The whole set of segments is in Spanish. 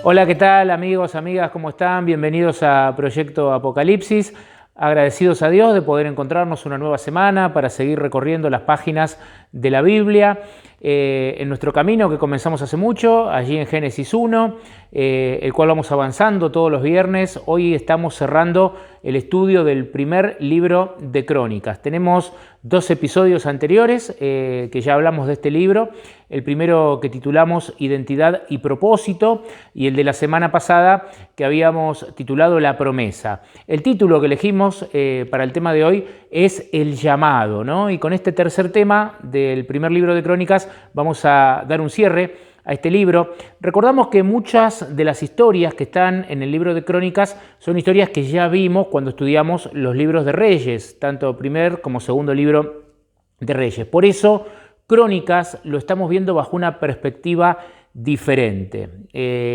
Hola, ¿qué tal amigos, amigas? ¿Cómo están? Bienvenidos a Proyecto Apocalipsis. Agradecidos a Dios de poder encontrarnos una nueva semana para seguir recorriendo las páginas de la Biblia en nuestro camino que comenzamos hace mucho, allí en Génesis 1, el cual vamos avanzando todos los viernes. Hoy estamos cerrando el estudio del primer libro de Crónicas. Tenemos 2 episodios anteriores que ya hablamos de este libro. El primero que titulamos Identidad y Propósito y el de la semana pasada que habíamos titulado La Promesa. El título que elegimos para el tema de hoy es El Llamado, ¿no? Y con este tercer tema del primer libro de Crónicas vamos a dar un cierre a este libro. Recordamos que muchas de las historias que están en el libro de Crónicas son historias que ya vimos cuando estudiamos los libros de Reyes, tanto primer como segundo libro de Reyes. Por eso, Crónicas lo estamos viendo bajo una perspectiva diferente.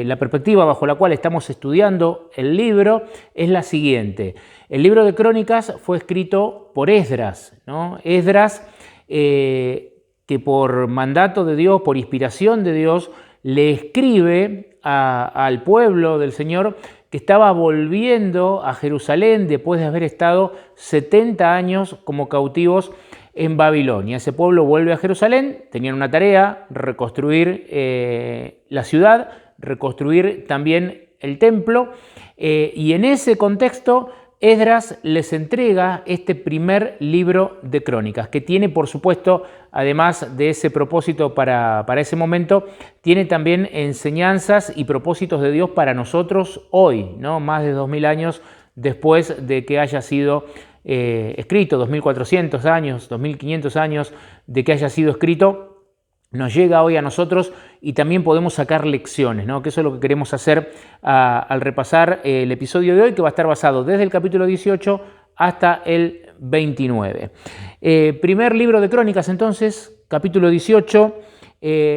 La perspectiva bajo la cual estamos estudiando el libro es la siguiente. El libro de Crónicas fue escrito por Esdras, ¿no? Esdras, que por mandato de Dios, por inspiración de Dios, le escribe al pueblo del Señor que estaba volviendo a Jerusalén después de haber estado 70 años como cautivos en Babilonia. Ese pueblo vuelve a Jerusalén, tenían una tarea, reconstruir la ciudad, reconstruir también el templo, y en ese contexto Esdras les entrega este primer libro de Crónicas, que tiene, por supuesto, además de ese propósito para ese momento, tiene también enseñanzas y propósitos de Dios para nosotros hoy, ¿no? Más de 2000 años después de que haya sido escrito, 2400 años, 2500 años de que haya sido escrito, nos llega hoy a nosotros y también podemos sacar lecciones, ¿no? Que eso es lo que queremos hacer al repasar el episodio de hoy, que va a estar basado desde el capítulo 18 hasta el 29. Primer libro de Crónicas entonces, capítulo 18,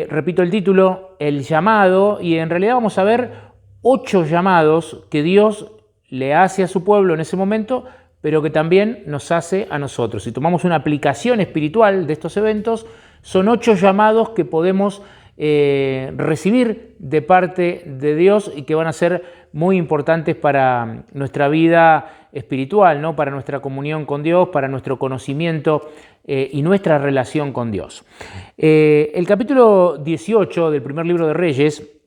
repito el título, El Llamado, y en realidad vamos a ver 8 llamados que Dios le hace a su pueblo en ese momento, pero que también nos hace a nosotros. Si tomamos una aplicación espiritual de estos eventos, son 8 llamados que podemos recibir de parte de Dios y que van a ser muy importantes para nuestra vida espiritual, ¿no? Para nuestra comunión con Dios, para nuestro conocimiento y nuestra relación con Dios. El capítulo 18 del primer libro de Reyes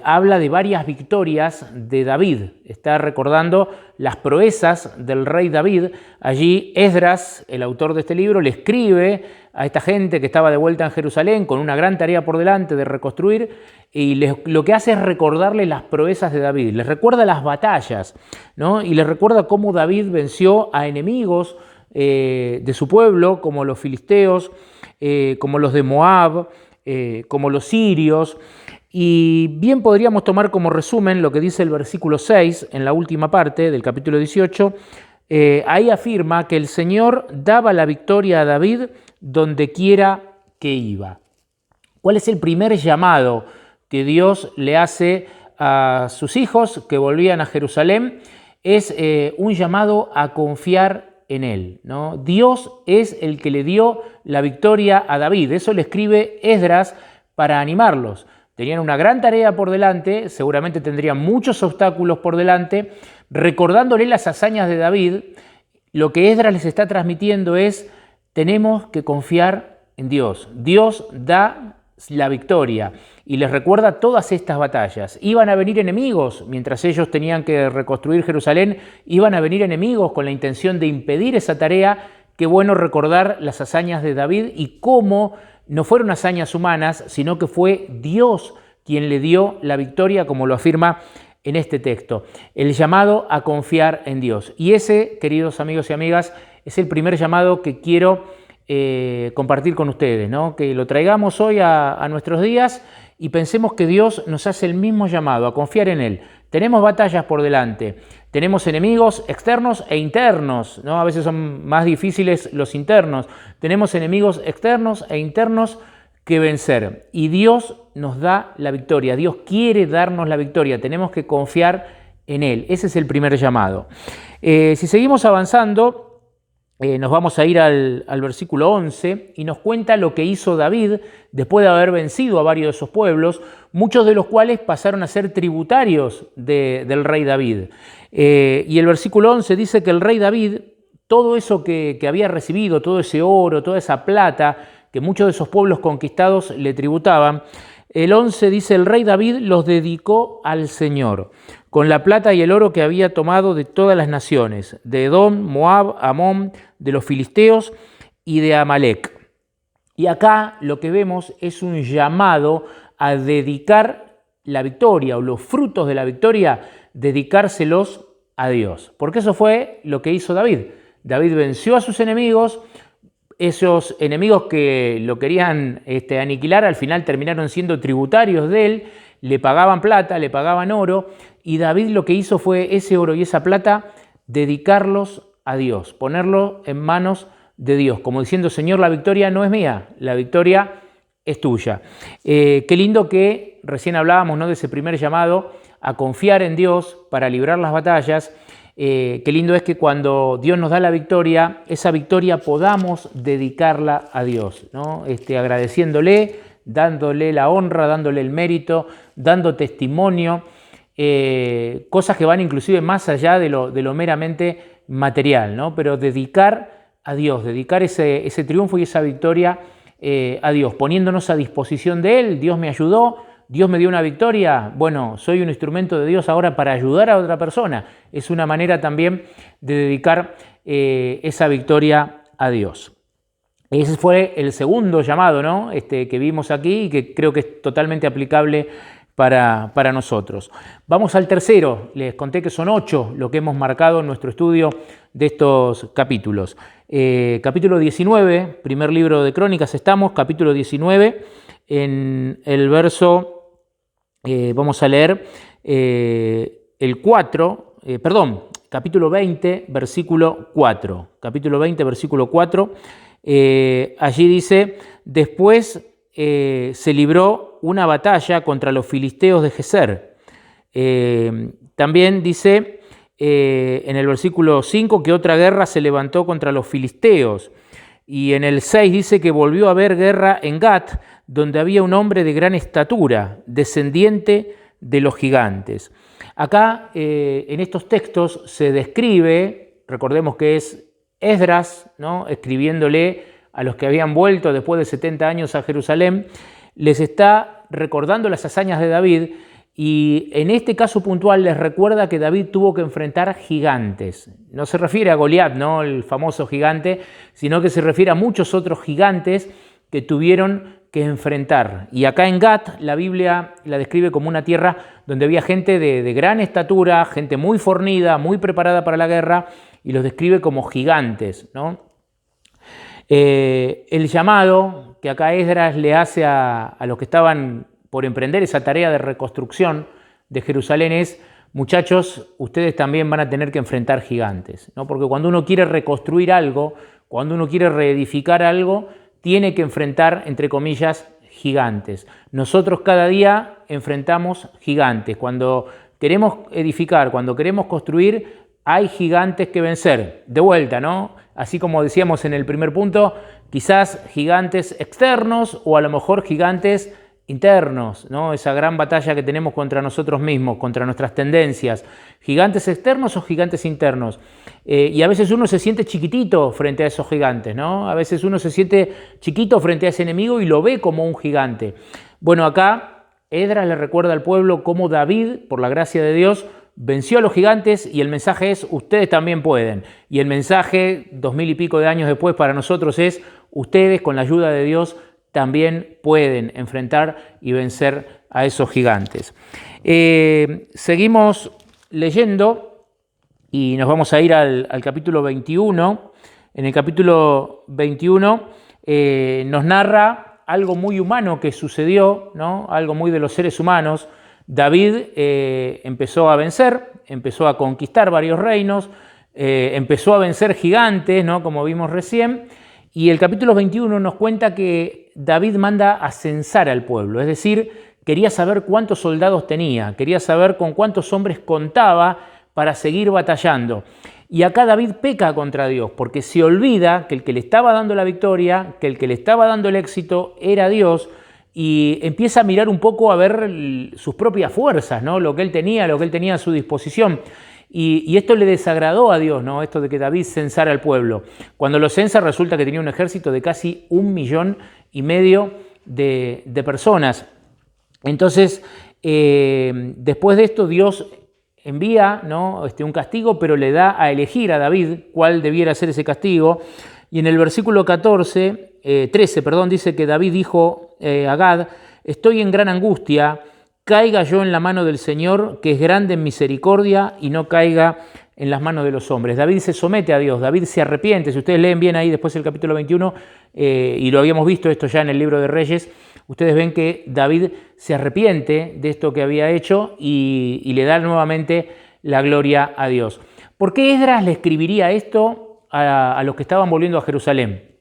habla de varias victorias de David. Está recordando las proezas del rey David. Allí Esdras, el autor de este libro, le escribe a esta gente que estaba de vuelta en Jerusalén con una gran tarea por delante de reconstruir, y lo que hace es recordarle las proezas de David. Les recuerda las batallas, ¿no? Y les recuerda cómo David venció a enemigos de su pueblo, como los filisteos, como los de Moab, como los sirios. Y bien podríamos tomar como resumen lo que dice el versículo 6 en la última parte del capítulo 18. Ahí afirma que el Señor daba la victoria a David donde quiera que iba. ¿Cuál es el primer llamado que Dios le hace a sus hijos que volvían a Jerusalén? Es un llamado a confiar en Él, ¿no? Dios es el que le dio la victoria a David. Eso le escribe Esdras para animarlos. Tenían una gran tarea por delante, seguramente tendrían muchos obstáculos por delante. Recordándole las hazañas de David, lo que Esdras les está transmitiendo es: tenemos que confiar en Dios. Dios da la victoria y les recuerda todas estas batallas. Iban a venir enemigos, mientras ellos tenían que reconstruir Jerusalén, iban a venir enemigos con la intención de impedir esa tarea. Qué bueno recordar las hazañas de David y cómo no fueron hazañas humanas, sino que fue Dios quien le dio la victoria, como lo afirma en este texto. El llamado a confiar en Dios. Y ese, queridos amigos y amigas, es el primer llamado que quiero compartir con ustedes, ¿no? Que lo traigamos hoy a nuestros días y pensemos que Dios nos hace el mismo llamado, a confiar en Él. Tenemos batallas por delante, tenemos enemigos externos e internos, ¿no? A veces son más difíciles los internos. Tenemos enemigos externos e internos que vencer. Y Dios nos da la victoria, Dios quiere darnos la victoria, tenemos que confiar en Él. Ese es el primer llamado. Si seguimos avanzando, nos vamos a ir al versículo 11 y nos cuenta lo que hizo David después de haber vencido a varios de esos pueblos, muchos de los cuales pasaron a ser tributarios del rey David. Y el versículo 11 dice que el rey David, todo eso que había recibido, todo ese oro, toda esa plata que muchos de esos pueblos conquistados le tributaban, el 11 dice, el rey David los dedicó al Señor, con la plata y el oro que había tomado de todas las naciones, de Edom, Moab, Amón, de los filisteos y de Amalec. Y acá lo que vemos es un llamado a dedicar la victoria o los frutos de la victoria, dedicárselos a Dios. Porque eso fue lo que hizo David. David venció a sus enemigos. Esos enemigos que lo querían aniquilar, al final terminaron siendo tributarios de él, le pagaban plata, le pagaban oro, y David lo que hizo fue ese oro y esa plata dedicarlos a Dios, ponerlo en manos de Dios, como diciendo, Señor, la victoria no es mía, la victoria es tuya. Qué lindo que recién hablábamos, ¿no?, de ese primer llamado a confiar en Dios para librar las batallas. Qué lindo es que cuando Dios nos da la victoria, esa victoria podamos dedicarla a Dios, ¿no? Agradeciéndole, dándole la honra, dándole el mérito, dando testimonio, cosas que van inclusive más allá de lo meramente material, ¿no? Pero dedicar a Dios, dedicar ese triunfo y esa victoria a Dios, poniéndonos a disposición de Él. Dios me ayudó, Dios me dio una victoria, bueno, soy un instrumento de Dios ahora para ayudar a otra persona. Es una manera también de dedicar esa victoria a Dios. Ese fue el segundo llamado, ¿no?, que vimos aquí y que creo que es totalmente aplicable para nosotros. Vamos al tercero. Les conté que son 8 lo que hemos marcado en nuestro estudio de estos capítulos. Capítulo 19, primer libro de Crónicas estamos, capítulo 19, en el verso... vamos a leer capítulo 20, versículo 4. Capítulo 20, versículo 4. Allí dice, después se libró una batalla contra los filisteos de Geser. También dice en el versículo 5 que otra guerra se levantó contra los filisteos. Y en el 6 dice que volvió a haber guerra en Gat, donde había un hombre de gran estatura, descendiente de los gigantes. Acá, en estos textos, se describe, recordemos que es Esdras, ¿no?, escribiéndole a los que habían vuelto después de 70 años a Jerusalén, les está recordando las hazañas de David, y en este caso puntual les recuerda que David tuvo que enfrentar gigantes. No se refiere a Goliat, ¿no?, el famoso gigante, sino que se refiere a muchos otros gigantes que tuvieron que enfrentar. Y acá en Gat la Biblia la describe como una tierra donde había gente de gran estatura, gente muy fornida, muy preparada para la guerra, y los describe como gigantes, ¿no? El llamado que acá Esdras le hace a los que estaban por emprender esa tarea de reconstrucción de Jerusalén es, muchachos, ustedes también van a tener que enfrentar gigantes, ¿no? Porque cuando uno quiere reconstruir algo, cuando uno quiere reedificar algo, tiene que enfrentar, entre comillas, gigantes. Nosotros cada día enfrentamos gigantes. Cuando queremos edificar, cuando queremos construir, hay gigantes que vencer. De vuelta, ¿no? Así como decíamos en el primer punto, quizás gigantes externos o a lo mejor gigantes internos, ¿no? Esa gran batalla que tenemos contra nosotros mismos, contra nuestras tendencias. Gigantes externos o gigantes internos. Y a veces uno se siente chiquitito frente a esos gigantes, ¿no? A veces uno se siente chiquito frente a ese enemigo y lo ve como un gigante. Bueno, acá Esdras le recuerda al pueblo cómo David, por la gracia de Dios, venció a los gigantes, y el mensaje es, ustedes también pueden. Y el mensaje, 2000 y pico de años después, para nosotros es, ustedes con la ayuda de Dios también pueden enfrentar y vencer a esos gigantes. Seguimos leyendo y nos vamos a ir al capítulo 21. En el capítulo 21 nos narra algo muy humano que sucedió, ¿no? Algo muy de los seres humanos. David empezó a vencer, empezó a conquistar varios reinos, empezó a vencer gigantes, ¿no?, como vimos recién. Y el capítulo 21 nos cuenta que David manda a censar al pueblo, es decir, quería saber cuántos soldados tenía, quería saber con cuántos hombres contaba para seguir batallando. Y acá David peca contra Dios, porque se olvida que el que le estaba dando la victoria, que el que le estaba dando el éxito era Dios, y empieza a mirar un poco a ver sus propias fuerzas, ¿no? Lo que él tenía a su disposición. Y esto le desagradó a Dios, ¿no? Esto de que David censara al pueblo. Cuando lo censa resulta que tenía un ejército de casi 1,5 millones de personas. Entonces, después de esto, Dios envía, ¿no? un castigo, pero le da a elegir a David cuál debiera ser ese castigo. Y en el versículo 13, dice que David dijo a Gad: estoy en gran angustia, caiga yo en la mano del Señor, que es grande en misericordia, y no caiga en las manos de los hombres. David se somete a Dios, David se arrepiente. Si ustedes leen bien ahí después el capítulo 21, y lo habíamos visto esto ya en el libro de Reyes, ustedes ven que David se arrepiente de esto que había hecho y le da nuevamente la gloria a Dios. ¿Por qué Esdras le escribiría esto a los que estaban volviendo a Jerusalén?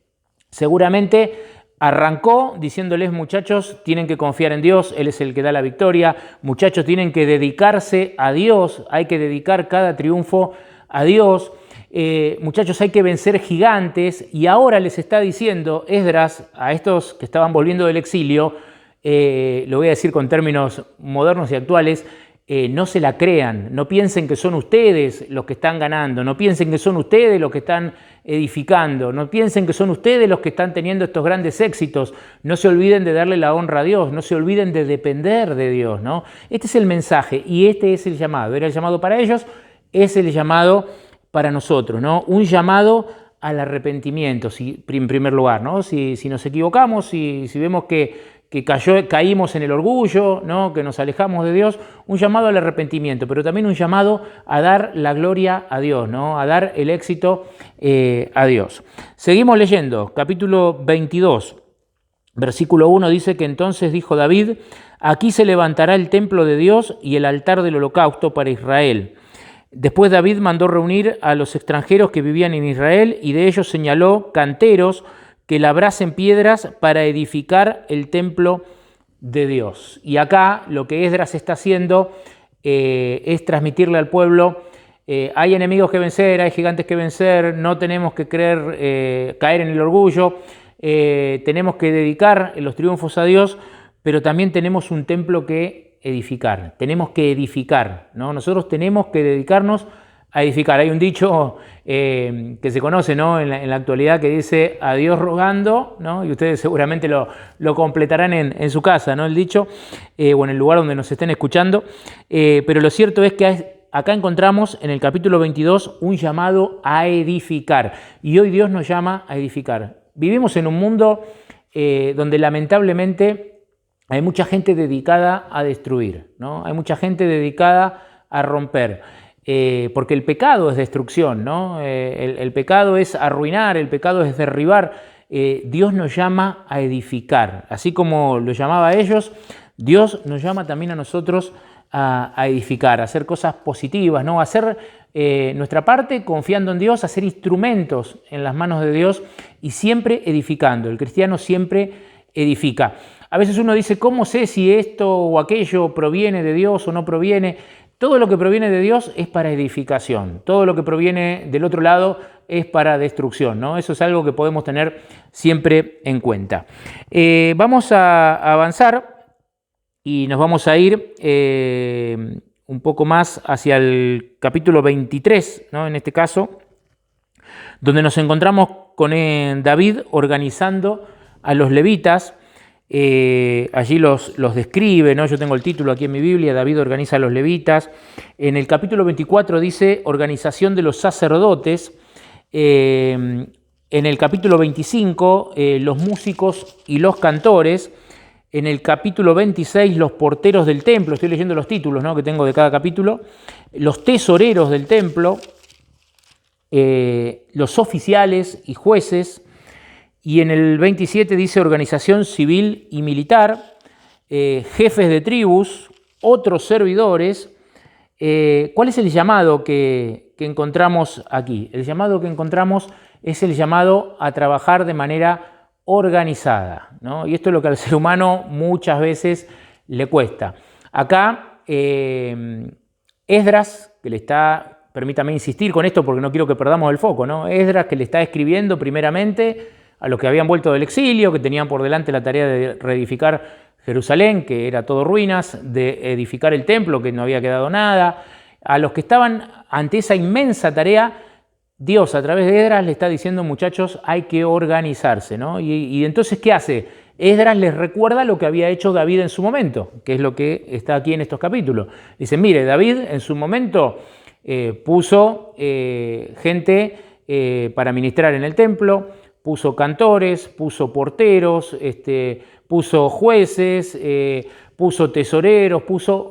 Seguramente arrancó diciéndoles: muchachos, tienen que confiar en Dios, Él es el que da la victoria, muchachos, tienen que dedicarse a Dios, hay que dedicar cada triunfo a Dios, muchachos, hay que vencer gigantes. Y ahora les está diciendo Esdras a estos que estaban volviendo del exilio, lo voy a decir con términos modernos y actuales: no se la crean, no piensen que son ustedes los que están ganando, no piensen que son ustedes los que están edificando, no piensen que son ustedes los que están teniendo estos grandes éxitos, no se olviden de darle la honra a Dios, no se olviden de depender de Dios, ¿no? Este es el mensaje y este es el llamado. Era el llamado para ellos, es el llamado para nosotros, ¿no? Un llamado al arrepentimiento, en primer lugar, ¿no? Si nos equivocamos, si vemos que caímos en el orgullo, ¿no? Que nos alejamos de Dios, un llamado al arrepentimiento, pero también un llamado a dar la gloria a Dios, ¿no? A dar el éxito a Dios. Seguimos leyendo, capítulo 22, versículo 1 dice que entonces dijo David: aquí se levantará el templo de Dios y el altar del holocausto para Israel. Después David mandó reunir a los extranjeros que vivían en Israel y de ellos señaló canteros que labrasen piedras para edificar el templo de Dios. Y acá lo que Esdras está haciendo es transmitirle al pueblo: hay enemigos que vencer, hay gigantes que vencer, no tenemos que caer en el orgullo, tenemos que dedicar los triunfos a Dios, pero también tenemos un templo que edificar, tenemos que edificar, ¿no? Nosotros tenemos que dedicarnos a edificar. Hay un dicho que se conoce, ¿no? en la actualidad, que dice: a Dios rogando, ¿no? Y ustedes seguramente lo completarán en su casa, ¿no? El dicho, o en el lugar donde nos estén escuchando, pero lo cierto es que acá encontramos en el capítulo 22 un llamado a edificar, y hoy Dios nos llama a edificar. Vivimos en un mundo donde lamentablemente hay mucha gente dedicada a destruir, ¿no? Hay mucha gente dedicada a romper. Porque el pecado es destrucción, ¿no? El pecado es arruinar, el pecado es derribar. Dios nos llama a edificar. Así como lo llamaba a ellos, Dios nos llama también a nosotros a edificar, a hacer cosas positivas, ¿no? A hacer nuestra parte confiando en Dios, a ser instrumentos en las manos de Dios y siempre edificando. El cristiano siempre edifica. A veces uno dice: ¿cómo sé si esto o aquello proviene de Dios o no proviene? Todo lo que proviene de Dios es para edificación, todo lo que proviene del otro lado es para destrucción, ¿no? Eso es algo que podemos tener siempre en cuenta. Vamos a avanzar y nos vamos a ir un poco más hacia el capítulo 23, ¿no? En este caso, donde nos encontramos con David organizando a los levitas. Allí los describe, ¿no? Yo tengo el título aquí en mi Biblia: David organiza a los levitas. En el capítulo 24 dice organización de los sacerdotes. En el capítulo 25 los músicos y los cantores. En el capítulo 26 los porteros del templo. Estoy leyendo los títulos, ¿no? que tengo de cada capítulo. Los tesoreros del templo. Los oficiales y jueces. Y en el 27 dice organización civil y militar, jefes de tribus, otros servidores. ¿Cuál es el llamado que encontramos aquí? El llamado que encontramos es el llamado a trabajar de manera organizada, ¿no? Y esto es lo que al ser humano muchas veces le cuesta. Acá Esdras que le está, permítame insistir con esto porque no quiero que perdamos el foco, ¿no? Esdras que le está escribiendo primeramente a los que habían vuelto del exilio, que tenían por delante la tarea de reedificar Jerusalén, que era todo ruinas, de edificar el templo, que no había quedado nada. A los que estaban ante esa inmensa tarea, Dios a través de Esdras le está diciendo, muchachos, hay que organizarse, ¿no? Y entonces, ¿qué hace? Esdras les recuerda lo que había hecho David en su momento, que es lo que está aquí en estos capítulos. Dice, mire, David en su momento puso gente para ministrar en el templo, puso cantores, puso porteros, puso jueces, puso tesoreros,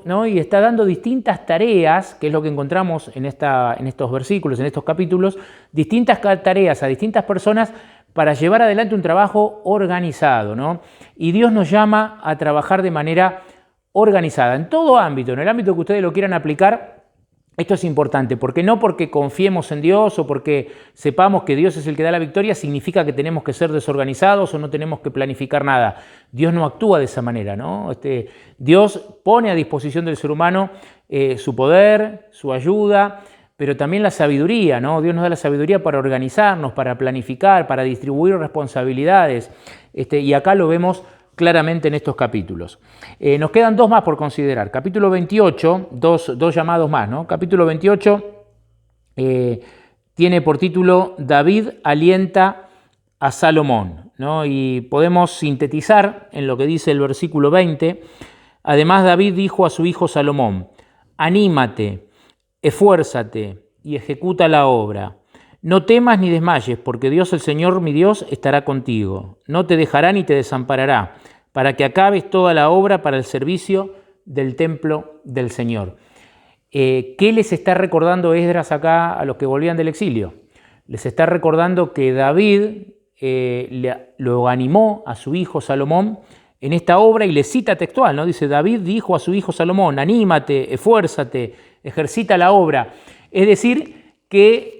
¿no? Y está dando distintas tareas, que es lo que encontramos en estos versículos, en estos capítulos, distintas tareas a distintas personas para llevar adelante un trabajo organizado, ¿no? Y Dios nos llama a trabajar de manera organizada, en todo ámbito, en el ámbito que ustedes lo quieran aplicar. Esto es importante, porque no porque confiemos en Dios o porque sepamos que Dios es el que da la victoria, significa que tenemos que ser desorganizados o no tenemos que planificar nada. Dios no actúa de esa manera, ¿no? Dios pone a disposición del ser humano su poder, su ayuda, pero también la sabiduría, ¿no? Dios nos da la sabiduría para organizarnos, para planificar, para distribuir responsabilidades, y acá lo vemos claramente en estos capítulos. Nos quedan dos más por considerar. Capítulo 28, dos llamados más, ¿no? Capítulo 28 tiene por título David alienta a Salomón, ¿no? Y podemos sintetizar en lo que dice el versículo 20. Además, David dijo a su hijo Salomón, anímate, esfuérzate y ejecuta la obra. No temas ni desmayes, porque Dios el Señor mi Dios estará contigo. No te dejará ni te desamparará, para que acabes toda la obra para el servicio del templo del Señor. ¿Qué les está recordando Esdras acá a los que volvían del exilio? Les está recordando que David lo animó a su hijo Salomón en esta obra y le cita textual, ¿no? Dice, David dijo a su hijo Salomón, anímate, esfuérzate, ejercita la obra. Es decir, que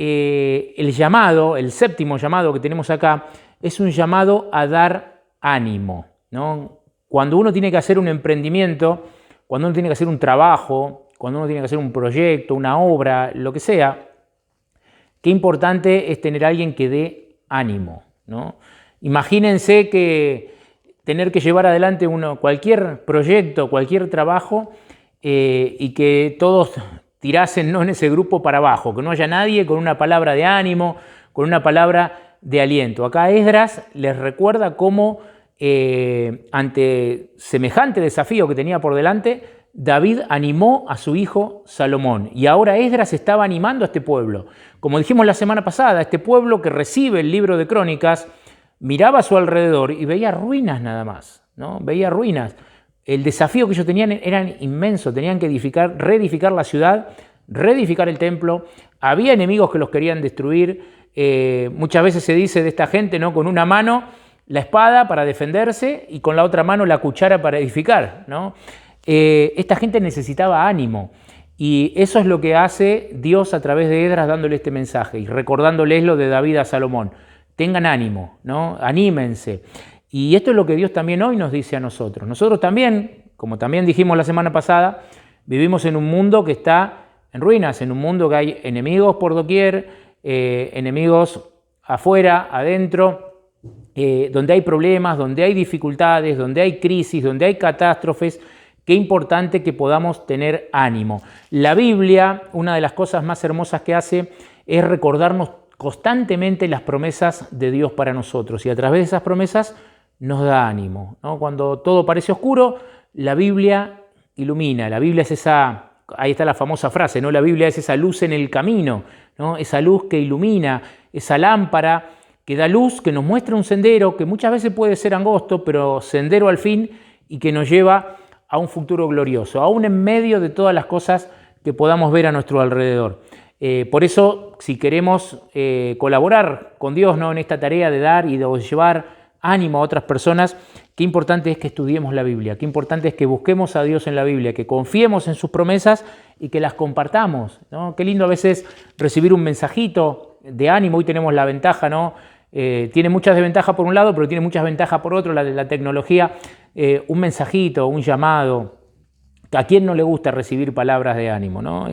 el llamado, el séptimo llamado que tenemos acá, es un llamado a dar ánimo, ¿no? Cuando uno tiene que hacer un emprendimiento, cuando uno tiene que hacer un trabajo, cuando uno tiene que hacer un proyecto, una obra, lo que sea, qué importante es tener a alguien que dé ánimo, ¿no? Imagínense que tener que llevar adelante cualquier proyecto, cualquier trabajo, y que todos tirasen, ¿no?, en ese grupo para abajo, que no haya nadie con una palabra de ánimo, con una palabra de aliento. Acá Esdras les recuerda cómo ante semejante desafío que tenía por delante, David animó a su hijo Salomón. Y ahora Esdras estaba animando a este pueblo. Como dijimos la semana pasada, este pueblo que recibe el libro de Crónicas miraba a su alrededor y veía ruinas nada más, ¿no? Veía ruinas. El desafío que ellos tenían era inmenso, tenían que reedificar la ciudad, reedificar el templo, había enemigos que los querían destruir, muchas veces se dice de esta gente, ¿no?, con una mano la espada para defenderse y con la otra mano la cuchara para edificar, ¿no? Esta gente necesitaba ánimo y eso es lo que hace Dios a través de Esdras dándole este mensaje y recordándoles lo de David a Salomón. Tengan ánimo, ¿no? Anímense. Y esto es lo que Dios también hoy nos dice a nosotros. Nosotros también, como también dijimos la semana pasada, vivimos en un mundo que está en ruinas, en un mundo que hay enemigos por doquier, enemigos afuera, adentro, donde hay problemas, donde hay dificultades, donde hay crisis, donde hay catástrofes. Qué importante que podamos tener ánimo. La Biblia, una de las cosas más hermosas que hace es recordarnos constantemente las promesas de Dios para nosotros y a través de esas promesas nos da ánimo, ¿no? Cuando todo parece oscuro, la Biblia ilumina. La Biblia es esa, ahí está la famosa frase, ¿no? La Biblia es esa luz en el camino, ¿no? Esa luz que ilumina, esa lámpara que da luz, que nos muestra un sendero que muchas veces puede ser angosto, pero sendero al fin y que nos lleva a un futuro glorioso, aún en medio de todas las cosas que podamos ver a nuestro alrededor. Por eso, si queremos colaborar con Dios, ¿no?, en esta tarea de dar y de llevar ánimo a otras personas, qué importante es que estudiemos la Biblia, qué importante es que busquemos a Dios en la Biblia, que confiemos en sus promesas y que las compartamos, ¿no? Qué lindo a veces recibir un mensajito de ánimo. Hoy tenemos la ventaja, ¿no? Tiene muchas desventajas por un lado, pero tiene muchas ventajas por otro, la tecnología. Un mensajito, un llamado, ¿A quién no le gusta recibir palabras de ánimo, ¿no?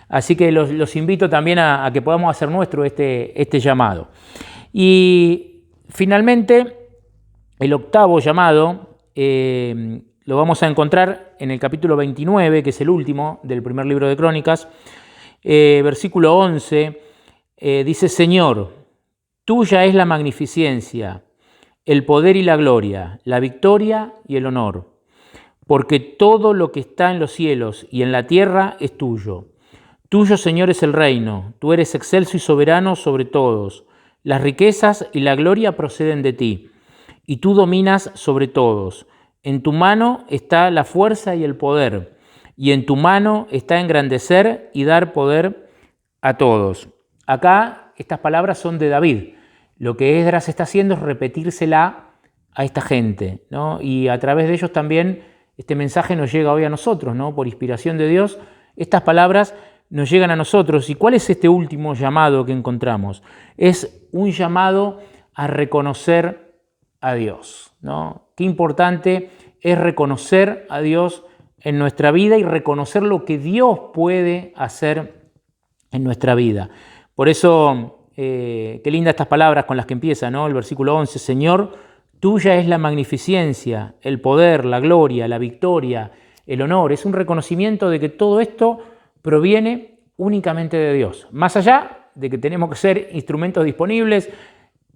Así que los invito también a que podamos hacer nuestro este llamado. Y finalmente, el octavo llamado lo vamos a encontrar en el capítulo 29, que es el último del primer libro de Crónicas, versículo 11, dice: Señor, tuya es la magnificencia, el poder y la gloria, la victoria y el honor, porque todo lo que está en los cielos y en la tierra es tuyo. Tuyo, Señor, es el reino, tú eres excelso y soberano sobre todos. Las riquezas y la gloria proceden de ti, y tú dominas sobre todos. En tu mano está la fuerza y el poder, y en tu mano está engrandecer y dar poder a todos. Acá estas palabras son de David. Lo que Esdras está haciendo es repetírsela a esta gente, ¿no? Y a través de ellos también este mensaje nos llega hoy a nosotros, ¿no? Por inspiración de Dios, estas palabras nos llegan a nosotros. ¿Y cuál es este último llamado que encontramos? Es un llamado a reconocer a Dios, ¿no? Qué importante es reconocer a Dios en nuestra vida y reconocer lo que Dios puede hacer en nuestra vida. Por eso, qué lindas estas palabras con las que empieza, ¿no? El versículo 11, Señor, tuya es la magnificencia, el poder, la gloria, la victoria, el honor. Es un reconocimiento de que todo esto proviene únicamente de Dios. Más allá de que tenemos que ser instrumentos disponibles,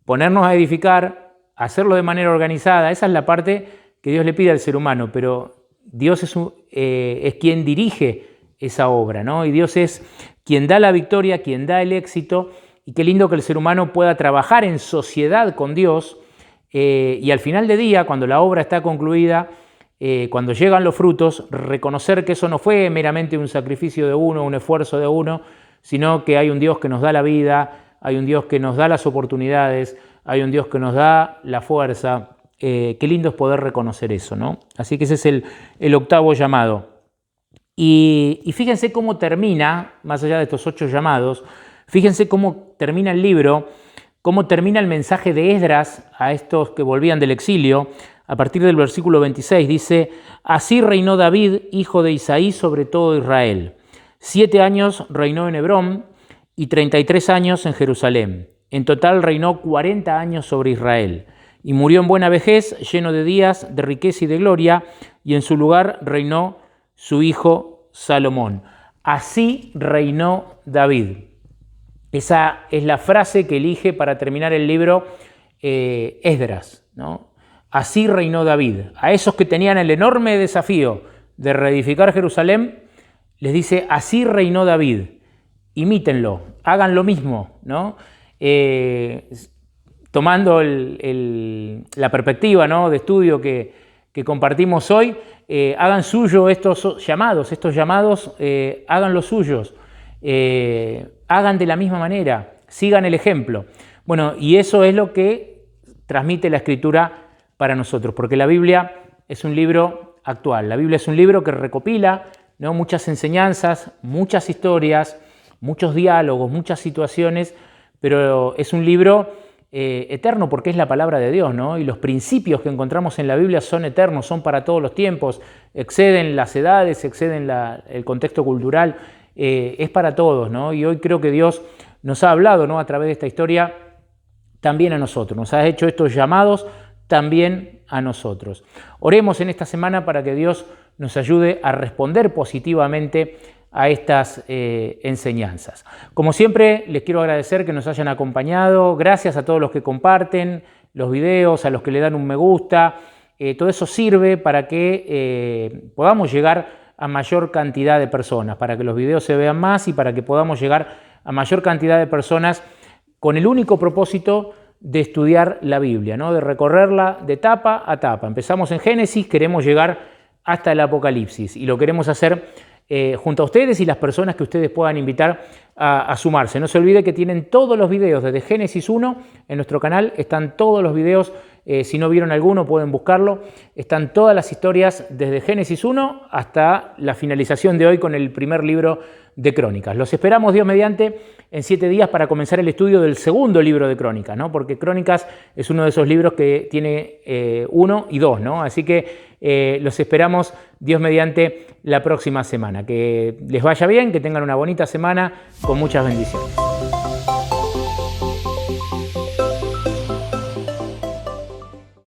ponernos a edificar, hacerlo de manera organizada, esa es la parte que Dios le pide al ser humano, pero Dios es quien dirige esa obra, ¿no? Y Dios es quien da la victoria, quien da el éxito, y qué lindo que el ser humano pueda trabajar en sociedad con Dios, y al final de día, cuando la obra está concluida, cuando llegan los frutos, reconocer que eso no fue meramente un sacrificio de uno, un esfuerzo de uno, sino que hay un Dios que nos da la vida, hay un Dios que nos da las oportunidades, hay un Dios que nos da la fuerza. Qué lindo es poder reconocer eso, ¿no? Así que ese es el octavo llamado. Y fíjense cómo termina, más allá de estos 8 llamados, fíjense cómo termina el libro, cómo termina el mensaje de Esdras a estos que volvían del exilio. A partir del versículo 26 dice: Así reinó David, hijo de Isaí, sobre todo Israel. 7 años reinó en Hebrón y 33 años en Jerusalén. En total reinó 40 años sobre Israel. Y murió en buena vejez, lleno de días, de riqueza y de gloria, y en su lugar reinó su hijo Salomón. Así reinó David. Esa es la frase que elige para terminar el libro Esdras, ¿no? Así reinó David. A esos que tenían el enorme desafío de reedificar Jerusalén, les dice: así reinó David. Imítenlo, hagan lo mismo, ¿no? Tomando la perspectiva, ¿no?, de estudio que compartimos hoy, hagan suyo estos llamados, hagan los suyos, hagan de la misma manera, sigan el ejemplo. Bueno, y eso es lo que transmite la Escritura para nosotros, porque la Biblia es un libro actual, la Biblia es un libro que recopila, ¿no?, muchas enseñanzas, muchas historias, muchos diálogos, muchas situaciones, pero es un libro eterno porque es la palabra de Dios, ¿no? Y los principios que encontramos en la Biblia son eternos, son para todos los tiempos, exceden las edades, exceden el contexto cultural, es para todos, ¿no? Y hoy creo que Dios nos ha hablado, ¿no?, a través de esta historia también a nosotros, nos ha hecho estos llamados también a nosotros. Oremos en esta semana para que Dios nos ayude a responder positivamente a estas enseñanzas. Como siempre, les quiero agradecer que nos hayan acompañado. Gracias a todos los que comparten los videos, a los que le dan un me gusta. Todo eso sirve para que podamos llegar a mayor cantidad de personas, para que los videos se vean más y para que podamos llegar a mayor cantidad de personas con el único propósito de estudiar la Biblia, ¿no?, de recorrerla de tapa a tapa. Empezamos en Génesis, queremos llegar hasta el Apocalipsis y lo queremos hacer junto a ustedes y las personas que ustedes puedan invitar a sumarse. No se olvide que tienen todos los videos desde Génesis 1 en nuestro canal, están todos los videos Si no vieron alguno, pueden buscarlo. Están todas las historias desde Génesis 1 hasta la finalización de hoy con el primer libro de Crónicas. Los esperamos, Dios mediante, en 7 días para comenzar el estudio del segundo libro de Crónicas, ¿no? Porque Crónicas es uno de esos libros que tiene 1 y 2, ¿no? Así que los esperamos, Dios mediante, la próxima semana. Que les vaya bien, que tengan una bonita semana con muchas bendiciones.